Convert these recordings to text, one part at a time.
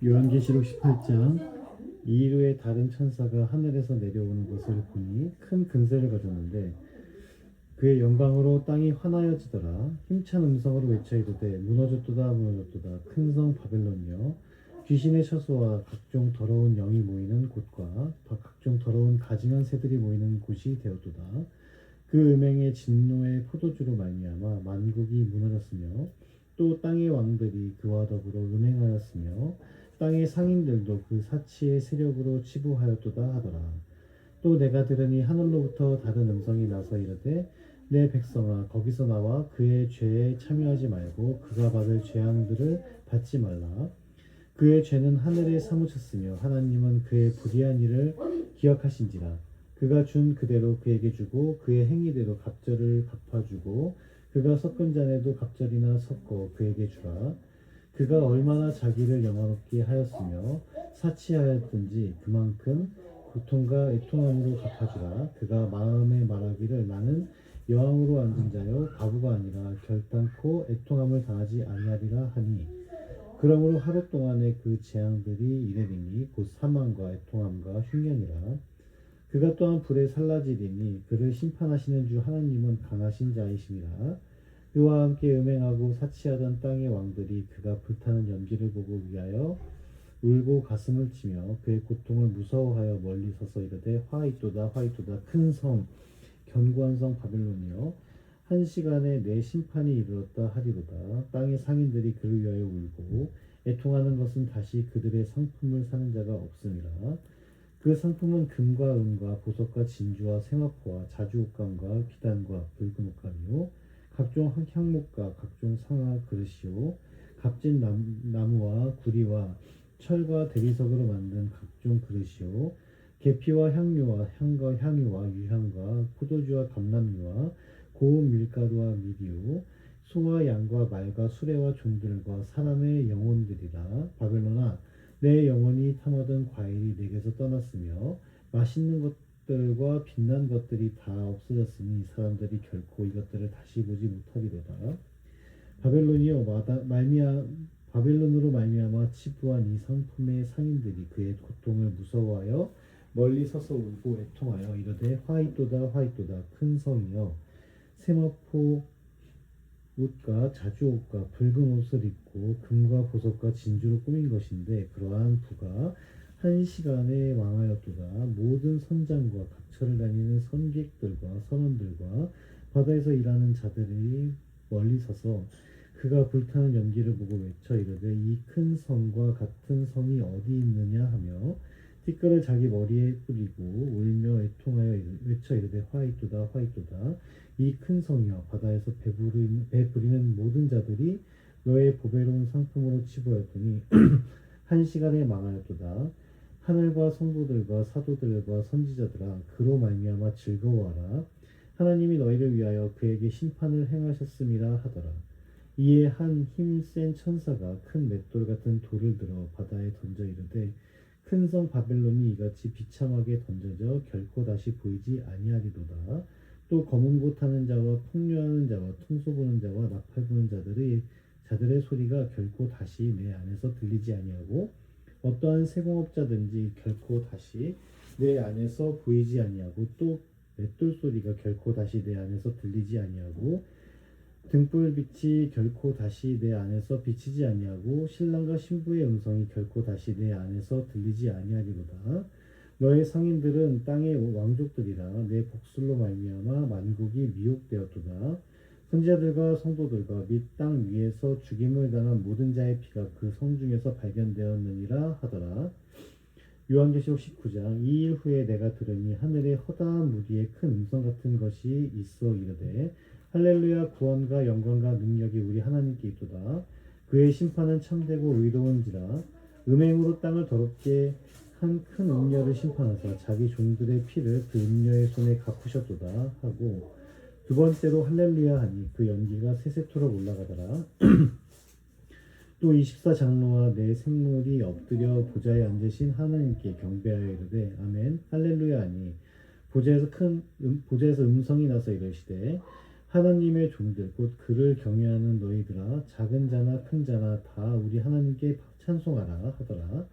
요한계시록 18장 이후에 다른 천사가 하늘에서 내려오는 것을 보니 큰 근세를 가졌는데 그의 영광으로 땅이 환하여지더라. 힘찬 음성으로 외쳐 이르되 무너졌도다 무너졌도다 큰 성 바벨론이여 귀신의 처소와 각종 더러운 영이 모이는 곳과 각종 더러운 가증한 새들이 모이는 곳이 되었도다. 그 음행의 진노의 포도주로 말미암아 만국이 무너졌으며 또 땅의 왕들이 그와 더불어 음행하였으며 땅의 상인들도 그 사치의 세력으로 치부하였도다 하더라. 또 내가 들으니 하늘로부터 다른 음성이 나서 이르되 내 백성아 거기서 나와 그의 죄에 참여하지 말고 그가 받을 재앙들을 받지 말라. 그의 죄는 하늘에 사무쳤으며 하나님은 그의 불의한 일을 기억하신지라. 그가 준 그대로 그에게 주고 그의 행위대로 갑절을 갚아주고 그가 섞은 잔에도 갑절이나 섞어 그에게 주라. 그가 얼마나 자기를 영화롭게 하였으며 사치하였든지 그만큼 고통과 애통함으로 갚아주라. 그가 마음에 말하기를 나는 여왕으로 앉은 자요 과부가 아니라 결단코 애통함을 당하지 아니하리라 하니 그러므로 하루 동안의 그 재앙들이 이래리니 곧 사망과 애통함과 흉년이라. 그가 또한 불에 살라지리니 그를 심판하시는 주 하나님은 강하신 자이심이라. 그와 함께 음행하고 사치하던 땅의 왕들이 그가 불타는 연기를 보고 위하여 울고 가슴을 치며 그의 고통을 무서워하여 멀리 서서 이르되 화이토다 화이토다 큰 성 견고한 성 바벨론이여 한 시간에 내 심판이 이르렀다 하리로다. 땅의 상인들이 그를 위하여 울고 애통하는 것은 다시 그들의 상품을 사는 자가 없음이라. 그 상품은 금과 은과 보석과 진주와 생화포와 자주옥감과 비단과 붉은 옷감이요 각종 향목과 각종 상아 그릇이요 값진 나무와 구리와 철과 대리석으로 만든 각종 그릇이요 계피와 향료와 향유와 유향과 포도주와 감람류와 고운 밀가루와 밀이요 소와 양과 말과 수레와 종들과 사람의 영혼들이라. 바벨론아 내 영혼이 탐하던 과일이 내게서 떠났으며 맛있는 것들과 빛난 것들이 다 없어졌으니 사람들이 결코 이것들을 다시 보지 못하리로다. 바벨론이여 바벨론으로 말미암아 치부한 이 성품의 상인들이 그의 고통을 무서워하여 멀리 서서 울고 애통하여 이르되 화이토다 화이토다 큰 성이여 세마포 옷과 자주옷과 붉은 옷을 입고 금과 보석과 진주로 꾸민 것인데 그러한 부가 한 시간에 망하였도다. 모든 선장과 각처를 다니는 선객들과 선원들과 바다에서 일하는 자들이 멀리 서서 그가 불타는 연기를 보고 외쳐 이르되 이 큰 성과 같은 성이 어디 있느냐 하며 티끌을 자기 머리에 뿌리고 울며 애통하여 외쳐 이르되 화이토다 화이토다 이 큰 성이여 바다에서 배부리는 모든 자들이 너의 보배로운 상품으로 치부하였더니 한 시간에 망하였도다. 하늘과 성도들과 사도들과 선지자들아 그로 말미암아 즐거워하라. 하나님이 너희를 위하여 그에게 심판을 행하셨음이라 하더라. 이에 한 힘센 천사가 큰 맷돌 같은 돌을 들어 바다에 던져 이르되 큰 성 바벨론이 이같이 비참하게 던져져 결코 다시 보이지 아니하리로다. 또 검은 고 타는 자와 풍류하는 자와 통소 부는 자와 나팔 부는 자들의 소리가 결코 다시 내 안에서 들리지 아니하고 어떠한 세공업자든지 결코 다시 내 안에서 보이지 아니하고 또 맷돌 소리가 결코 다시 내 안에서 들리지 아니하고 등불빛이 결코 다시 내 안에서 비치지 아니하고 신랑과 신부의 음성이 결코 다시 내 안에서 들리지 아니하리로다. 너의 상인들은 땅의 왕족들이라 내 복술로 말미암아 만국이 미혹되었도다. 선지자들과 성도들과 및 땅 위에서 죽임을 당한 모든 자의 피가 그 성 중에서 발견되었느니라 하더라. 요한계시록 19장 이 일 후에 내가 들으니 하늘에 허다한 무리의 큰 음성 같은 것이 있어 이르되 할렐루야 구원과 영광과 능력이 우리 하나님께 있도다. 그의 심판은 참되고 의로운지라. 음행으로 땅을 더럽게 한 큰 음녀를 심판하사 자기 종들의 피를 그 음녀의 손에 갚으셨도다 하고 두 번째로 할렐루야 하니 그 연기가 세세토록 올라가더라. 또 24장로와 네 생물이 엎드려 보좌에 앉으신 하나님께 경배하여 이르되 아멘 할렐루야 하니 보좌에서 음성이 나서 이르시되 하나님의 종들 곧 그를 경외하는 너희들아 작은 자나 큰 자나 다 우리 하나님께 찬송하라 하더라.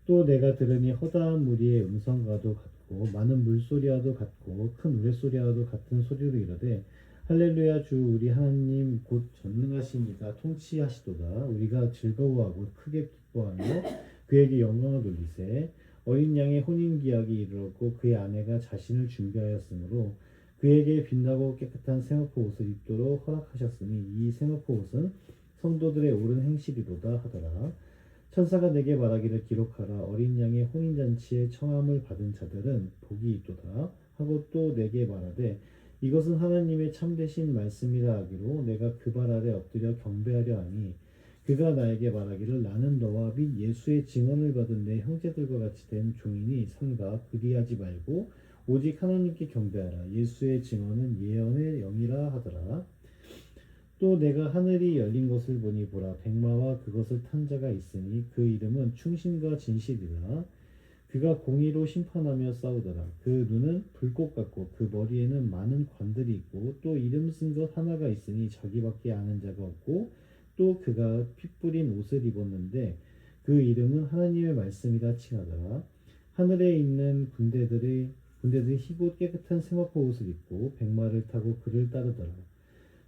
또 내가 들으니 허다한 무리의 음성과도 같고 많은 물소리와도 같고 큰 우레소리와도 같은 소리로 이르되 할렐루야 주 우리 하나님 곧 전능하신 이가 통치하시도다. 우리가 즐거워하고 크게 기뻐하며 그에게 영광을 돌리세. 어린 양의 혼인기약이 이르렀고 그의 아내가 자신을 준비하였으므로 그에게 빛나고 깨끗한 세마포 옷을 입도록 허락하셨으니 이 세마포 옷은 성도들의 옳은 행실이로다 하더라. 천사가 내게 말하기를 기록하라. 어린 양의 혼인잔치에 청함을 받은 자들은 복이 있도다 하고 또 내게 말하되 이것은 하나님의 참되신 말씀이라 하기로 내가 그 발 아래 엎드려 경배하려 하니 그가 나에게 말하기를 나는 너와 및 예수의 증언을 받은 내 형제들과 같이 된 종이니 삼가 그리하지 말고 오직 하나님께 경배하라. 예수의 증언은 예언의 영이라 하더라. 또 내가 하늘이 열린 것을 보니 보라 백마와 그것을 탄 자가 있으니 그 이름은 충신과 진실이라. 그가 공의로 심판하며 싸우더라. 그 눈은 불꽃 같고 그 머리에는 많은 관들이 있고 또 이름 쓴 것 하나가 있으니 자기밖에 아는 자가 없고 또 그가 피 뿌린 옷을 입었는데 그 이름은 하나님의 말씀이라 칭하더라. 하늘에 있는 군대들이 희고 깨끗한 세마포 옷을 입고 백마를 타고 그를 따르더라.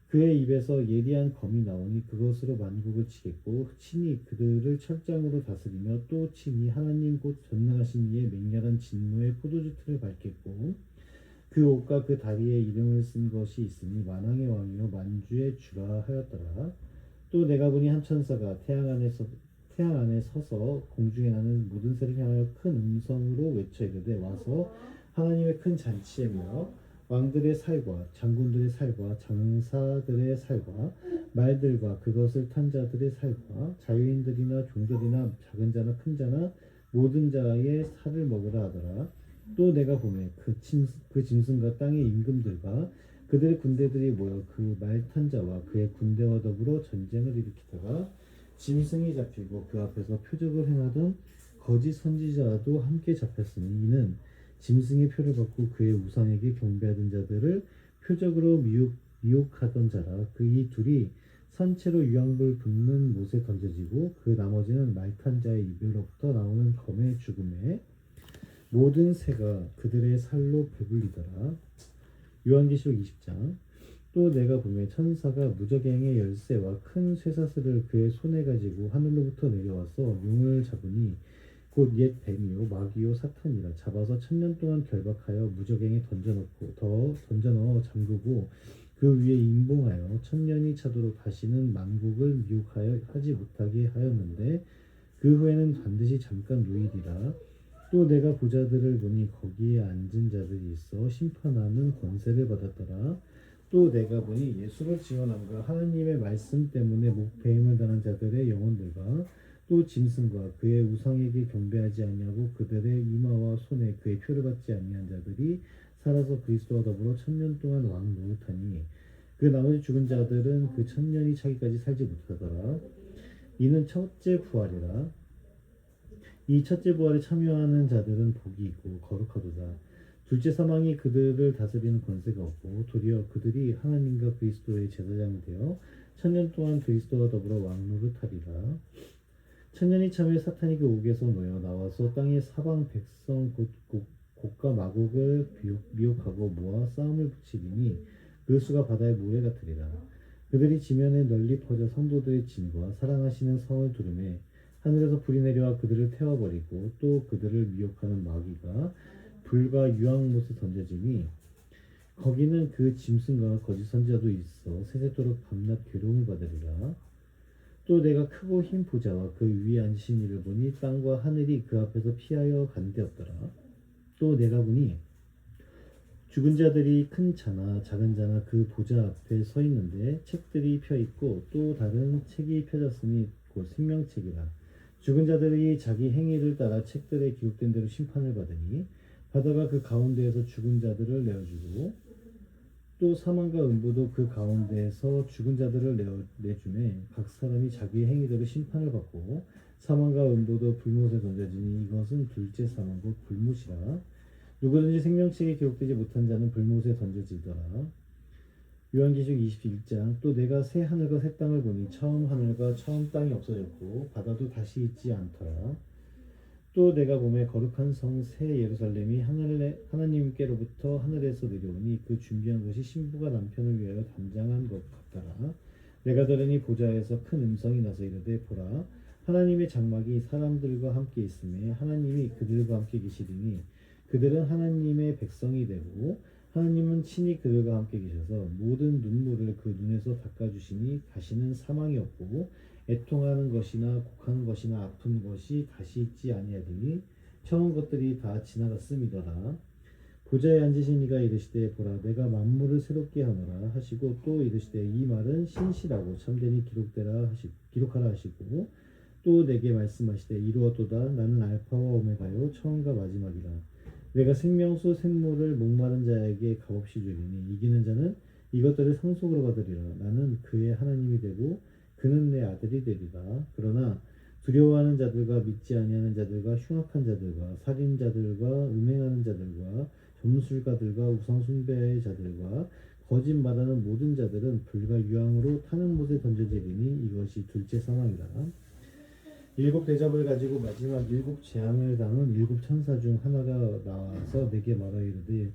그의 입에서 예리한 검이 나오니 그것으로 만국을 치겠고 친히 그들을 철장으로 다스리며 또 친히 하나님 곧 전능하신 이의 맹렬한 진노의 포도주 틀을 밟겠고 그 옷과 그 다리에 이름을 쓴 것이 있으니 만왕의 왕이요 만주의 주라 하였더라. 또 내가 보니 한 천사가 태양 안에 서서 공중에 나는 모든 새를 향하여 큰 음성으로 외쳐 이르되 와서 하나님의 큰 잔치에며 왕들의 살과 장군들의 살과 장사들의 살과 말들과 그것을 탄 자들의 살과 자유인들이나 종들이나 작은 자나 큰 자나 모든 자의 살을 먹으라 하더라. 또 내가 보매 그 짐승과 땅의 임금들과 그들의 군대들이 모여 그 말 탄 자와 그의 군대와 더불어 전쟁을 일으키다가 짐승이 잡히고 그 앞에서 표적을 행하던 거짓 선지자도 함께 잡혔으니 이는 짐승의 표를 받고 그의 우상에게 경배하던 자들을 표적으로 미혹하던 자라. 그 이 둘이 산채로 유황불 붓는 못에 던져지고 그 나머지는 말 탄 자의 입으로부터 나오는 검의 죽음에 모든 새가 그들의 살로 배불리더라. 요한계시록 20장. 또 내가 보매 천사가 무저갱의 열쇠와 큰 쇠사슬을 그의 손에 가지고 하늘로부터 내려와서 용을 잡으니 곧 옛 뱀이요 마귀요 사탄이라. 잡아서 1000년 동안 결박하여 무저갱에 던져넣어 잠그고 그 위에 임봉하여 1000년이 차도록 다시는 만국을 미혹하여 하지 못하게 하였는데 그 후에는 반드시 잠깐 노일이라. 또 내가 보자들을 보니 거기에 앉은 자들이 있어 심판하는 권세를 받았더라. 또 내가 보니 예수를 증언함과 하나님의 말씀 때문에 목배임을 당한 자들의 영혼들과 또 짐승과 그의 우상에게 경배하지 아니하고 그들의 이마와 손에 그의 표를 받지 아니한 자들이 살아서 그리스도와 더불어 1000년 동안 왕 노릇하니 그 나머지 죽은 자들은 그 1000년이 차기까지 살지 못하더라. 이는 첫째 부활이라. 이 첫째 부활에 참여하는 자들은 복이 있고 거룩하도다. 둘째 사망이 그들을 다스리는 권세가 없고 도리어 그들이 하나님과 그리스도의 제사장이 되어 1000년 동안 그리스도와 더불어 왕노릇하리라. 1000년이 참에 사탄이 그 옥에서 놓여 나와서 땅의 사방 백성 곧과 마곡을 미혹하고 모아 싸움을 붙이리니 그 수가 바다의 모래 같으리라. 그들이 지면에 널리 퍼져 성도들의 짐과 사랑하시는 성을 두르매 하늘에서 불이 내려와 그들을 태워버리고 또 그들을 미혹하는 마귀가 불과 유황못에 던져지니 거기는 그 짐승과 거짓 선지자도 있어 세세토록 밤낮 괴로움을 받으리라. 또 내가 크고 흰 보좌와 그 위에 앉으신 이를 보니 땅과 하늘이 그 앞에서 피하여 간되었더라. 또 내가 보니 죽은 자들이 큰 자나 작은 자나 그 보좌 앞에 서 있는데 책들이 펴 있고 또 다른 책이 펴졌으니 곧 생명책이라. 죽은 자들이 자기 행위를 따라 책들에 기록된 대로 심판을 받으니 바다가 그 가운데에서 죽은 자들을 내어주고 또 사망과 음부도 그 가운데에서 죽은 자들을 내주매 각 사람이 자기의 행위대로 심판을 받고 사망과 음부도 불못에 던져지니 이것은 둘째 사망 곧 불못이라. 누구든지 생명책에 기록되지 못한 자는 불못에 던져지더라. 요한계시록 21장 또 내가 새 하늘과 새 땅을 보니 처음 하늘과 처음 땅이 없어졌고 바다도 다시 있지 않더라. 또 내가 보매 거룩한 성 새 예루살렘이 하나님께로부터 하늘에서 내려오니 그 준비한 것이 신부가 남편을 위하여 단장한 것 같더라. 내가 들으니 보좌에서 큰 음성이 나서 이르되 보라 하나님의 장막이 사람들과 함께 있음에 하나님이 그들과 함께 계시리니 그들은 하나님의 백성이 되고 하나님은 친히 그들과 함께 계셔서 모든 눈물을 그 눈에서 닦아주시니 다시는 사망이 없고 애통하는 것이나 곡하는 것이나 아픈 것이 다시 있지 아니하리니 처음 것들이 다 지나갔음이더라. 보좌에 앉으신 이가 이르시되 보라 내가 만물을 새롭게 하노라 하시고 또 이르시되 이 말은 신실하고 참되니 기록하라 하시고 또 내게 말씀하시되 이루었도다 나는 알파와 오메가요 처음과 마지막이라. 내가 생명수 샘물을 목마른 자에게 값없이 주리니 이기는 자는 이것들을 상속으로 받으리라. 나는 그의 하나님이 되고 그는 내 아들이 되리라. 그러나 두려워하는 자들과 믿지 아니하는 자들과 흉악한 자들과 살인자들과 음행하는 자들과 점술가들과 우상 숭배의 자들과 거짓 말하는 모든 자들은 불과 유황으로 타는 못에 던져지리니 이것이 둘째 사망이라. 일곱 대접을 가지고 마지막 일곱 재앙을 당한 일곱 천사 중 하나가 나와서 내게 말하 이르되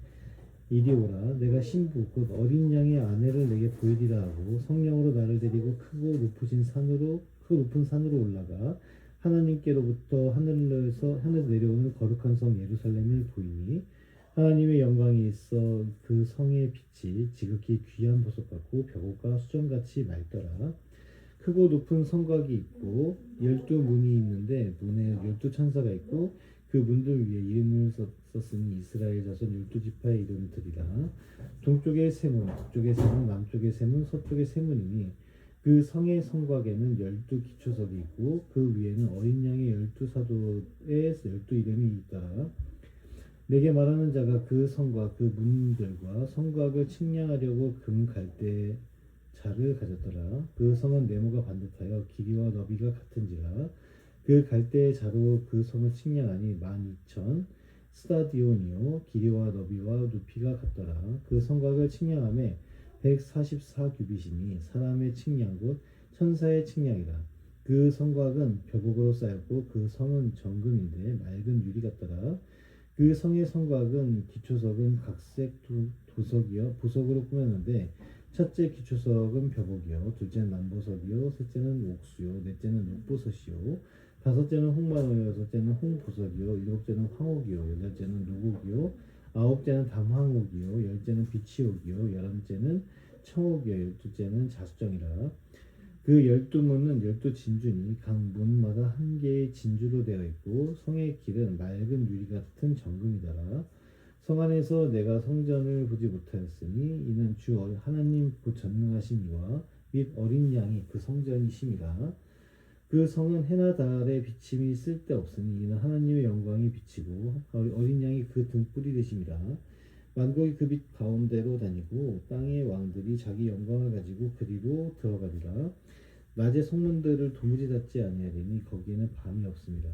이리 오라 내가 신부 곧 어린 양의 아내를 내게 보이리라 하고 성령으로 나를 데리고 크고 높은 산으로 올라가 하나님께로부터 하늘에서 내려오는 거룩한 성 예루살렘을 보이니 하나님의 영광이 있어 그 성의 빛이 지극히 귀한 보석 같고 벽옥과 수정같이 맑더라. 크고 높은 성곽이 있고 12문이 있는데 문에 12천사가 있고 그 문들 위에 이름을 썼으니 이스라엘 자손 12지파의 이름들이라. 동쪽의 세문, 북쪽의 세문, 남쪽의 세문, 서쪽의 세문이니 그 성의 성곽에는 12기초석이 있고 그 위에는 어린 양의 12사도의 12이름이 있더라. 내게 말하는 자가 그 성과 그 문들과 성곽을 측량하려고 금 갈대 자를 가졌더라. 그 성은 네모가 반듯하여 길이와 너비가 같은지라. 그 갈대의 자로 그 성을 측량하니 12,000 스타디온이요 길이와 너비와 높이가 같더라. 그 성곽을 측량함에 144규빗이니 사람의 측량 곧 천사의 측량이라. 그 성곽은 벽옥으로 쌓였고 그 성은 정금인데 맑은 유리 같더라. 그 성의 성곽은 기초석은 각색 보석으로 꾸몄는데 첫째 기초석은 벽옥이요 둘째는 남보석이요 셋째는 옥수요 넷째는 녹보석이요 다섯째는 홍마노요 여섯째는 홍보석이요 일곱째는 황옥이요 여덟째는 노곡이요 아홉째는 담황옥이요 열째는 비치옥이요 열한째는 청옥이요 열두째는 자수정이라. 그 12문은 12진주니 각 문마다 한 개의 진주로 되어 있고 성의 길은 맑은 유리 같은 정금이더라. 성 안에서 내가 성전을 보지 못하였으니 이는 주 하나님 곧 전능하신 이와 및 어린 양이 그 성전이심이라. 그 성은 해나 달의 비침이 쓸데없으니 이는 하나님의 영광이 비치고 어린 양이 그 등불이 되심이라. 만국이 그 빛 가운데로 다니고 땅의 왕들이 자기 영광을 가지고 그리로 들어가리라. 낮에 성문들을 도무지 닫지 아니하리니 거기에는 밤이 없습니다.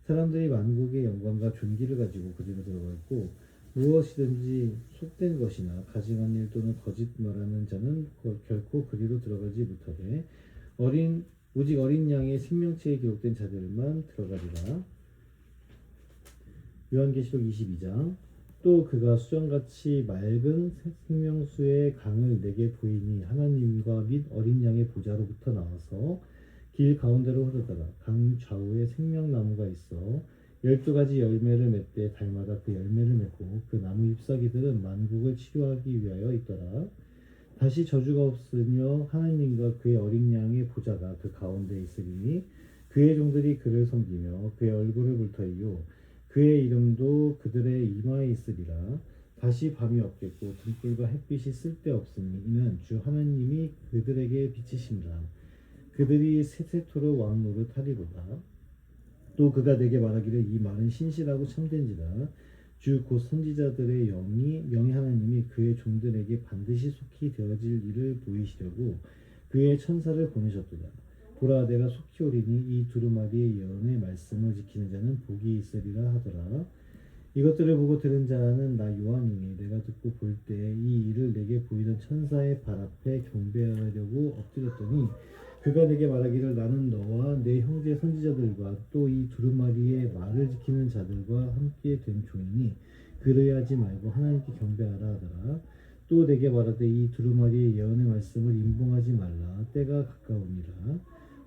사람들이 만국의 영광과 존귀를 가지고 그리로 들어가고 무엇이든지 속된 것이나 가증한 일 또는 거짓 말하는 자는 결코 그리로 들어가지 못하되 오직 어린 양의 생명체에 기록된 자들만 들어가리라. 요한계시록 22장 또 그가 수정같이 맑은 생명수의 강을 내게 보이니 하나님과 및 어린 양의 보좌로부터 나와서 길 가운데로 흐르다가 강 좌우에 생명나무가 있어 12가지 열매를 맺되 달마다 그 열매를 맺고 그 나무 잎사귀들은 만국을 치료하기 위하여 있더라. 다시 저주가 없으며 하나님과 그의 어린 양의 보좌가 그 가운데 있으리니 그의 종들이 그를 섬기며 그의 얼굴을 불터이요 그의 이름도 그들의 이마에 있으리라. 다시 밤이 없겠고 등불과 햇빛이 쓸데없으니 이는 주 하나님이 그들에게 비치심이라. 그들이 세세토록 왕 노릇하리로다. 또 그가 내게 말하기를 이 말은 신실하고 참된지라. 주 곧 선지자들의 영이 하나님이 그의 종들에게 반드시 속히 되어질 일을 보이시려고 그의 천사를 보내셨도다. 보라 내가 속히 오리니 이 두루마리의 예언의 말씀을 지키는 자는 복이 있으리라 하더라. 이것들을 보고 들은 자는 나 요한이니 내가 듣고 볼 때 이 일을 내게 보이던 천사의 발 앞에 경배하려고 엎드렸더니 그가 내게 말하기를 나는 너와 내 형제 선지자들과 또 이 두루마리의 말을 지키는 자들과 함께 된 종이니 그러하지 말고 하나님께 경배하라 하더라. 또 내게 말하되 이 두루마리의 예언의 말씀을 임봉하지 말라 때가 가까우니라.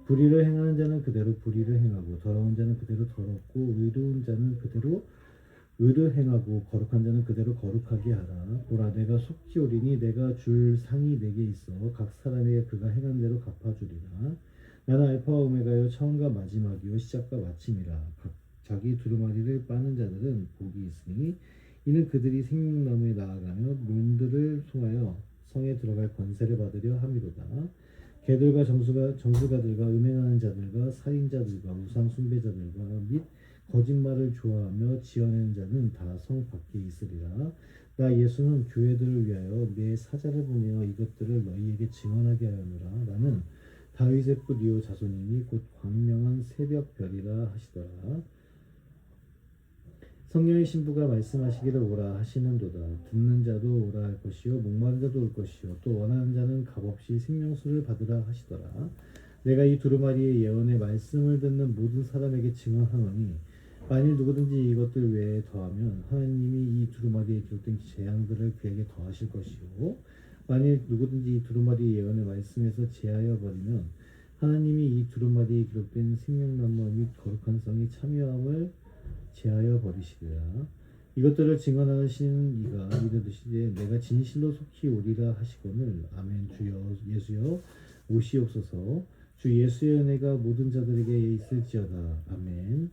불의를 행하는 자는 그대로 불의를 행하고 더러운 자는 그대로 더럽고 의로운 자는 그대로 의를 행하고 거룩한 자는 그대로 거룩하게 하라. 보라 내가 속히 오리니 내가 줄 상이 내게 있어 각 사람에게 그가 행한 대로 갚아주리라. 나는 알파와 오메가요 처음과 마지막이요 시작과 마침이라. 각 자기 두루마리를 빠는 자들은 복이 있으니 이는 그들이 생명나무에 나아가며 문들을 통하여 성에 들어갈 권세를 받으려 함이로다. 개들과 정수가들과 음행하는 자들과 살인자들과 우상 숭배자들과 및 거짓말을 좋아하며 지어내는 자는 다 성 밖에 있으리라. 나 예수는 교회들을 위하여 내 사자를 보내어 이것들을 너희에게 증언하게 하였노라. 나는 다윗의 뿌리요 자손이니 곧 광명한 새벽별이라 하시더라. 성령의 신부가 말씀하시기를 오라 하시는도다. 듣는 자도 오라 할 것이요 목마른 자도 올 것이요 또 원하는 자는 값없이 생명수를 받으라 하시더라. 내가 이 두루마리의 예언의 말씀을 듣는 모든 사람에게 증언하노니 만일 누구든지 이것들 외에 더하면 하나님이 이 두루마리에 기록된 재앙들을 그에게 더하실 것이요 만일 누구든지 이 두루마리의 예언의 말씀에서 제하여 버리면 하나님이 이 두루마리에 기록된 생명나무 및 거룩한 성이 참여함을 제하여 버리시리라. 이것들을 증언하시는 이가 이르시되 내가 진실로 속히 오리라 하시거늘 아멘. 주여 예수여 오시옵소서. 주 예수의 은혜가 모든 자들에게 있을지어다. 아멘.